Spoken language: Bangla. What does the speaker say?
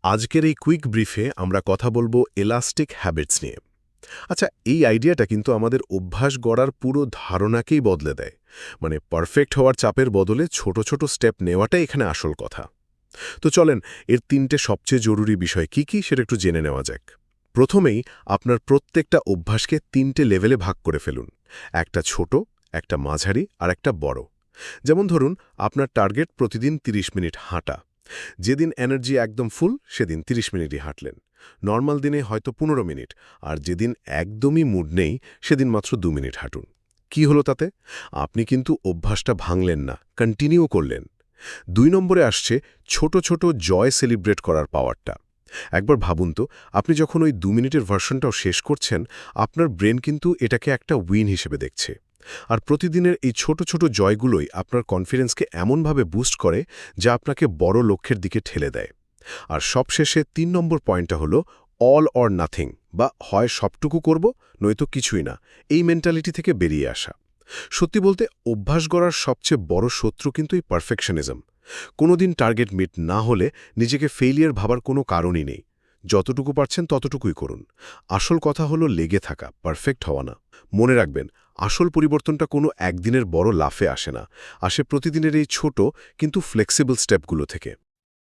আজকের এই কুইক ব্রিফে আমরা কথা বলবো এলাস্টিক হ্যাবিটস নিয়ে। আচ্ছা, এই আইডিয়াটা কিন্তু আমাদের অভ্যাস গড়ার পুরো ধারণাকেই বদলে দেয়। মানে পারফেক্ট হওয়ার চাপের বদলে ছোট ছোট স্টেপ নেওয়াটাই এখানে আসল কথা। তো চলেন, এর তিনটে সবচেয়ে জরুরি বিষয় কি কি সেটা একটু জেনে নেওয়া যাক। প্রথমেই আপনার প্রত্যেকটা অভ্যাসকে তিনটে লেভেলে ভাগ করে ফেলুন। একটা ছোট, একটা মাঝারি আর একটা বড়। যেমন ধরুন, আপনার টার্গেট প্রতিদিন ৩০ মিনিট হাঁটা। যেদিন এনার্জি একদম ফুল সেদিন ৩০ মিনিটই হাঁটলেন। নর্মাল দিনে হয়তো ১৫ মিনিট, আর যেদিন একদমই মুড নেই সেদিন মাত্র ২ মিনিট হাঁটুন। কি হলো তাতে? আপনি কিন্তু অভ্যাসটা ভাঙলেন না, কন্টিনিউ করলেন। ২ নম্বরে আসছে ছোট ছোট জয় সেলিব্রেট করার পাওয়ারটা। একবার ভাবুন তো, আপনি যখন ওই ২ মিনিটের ভার্সনটাও শেষ করছেন, আপনার ব্রেন কিন্তু এটাকে একটা উইন হিসেবে দেখছে। আর প্রতিদিনের এই ছোট ছোট জয়গুলোই আপনার কনফিডেন্সকে এমনভাবে বুস্ট করে যা আপনাকে বড় লক্ষ্যের দিকে ঠেলে দেয়। আর সবশেষে ৩ নম্বর পয়েন্টটা হলো অল অর নাথিং, বা হয় সবটুকু করব নয়তো কিছুই না, এই মেন্টালিটি থেকে বেরিয়ে আসা। সত্যি বলতে, অভ্যাস গড়ার সবচেয়ে বড় শত্রু কিন্তু এই পারফেকশনিজম। কোনোদিন টার্গেট মিট না হলে নিজেকে ফেইলিয়ার ভাবার কোনো কারণই নেই। যতটুকু পারছেন ততটুকুই করুন। আসল কথা হলো লেগে থাকা, পারফেক্ট হওয়া না। মনে রাখবেন, আসল পরিবর্তনটা কোনো একদিনের বড় লাফে আসে না, আসে প্রতিদিনের এই ছোট কিন্তু ফ্লেক্সিবল স্টেপগুলো থেকে।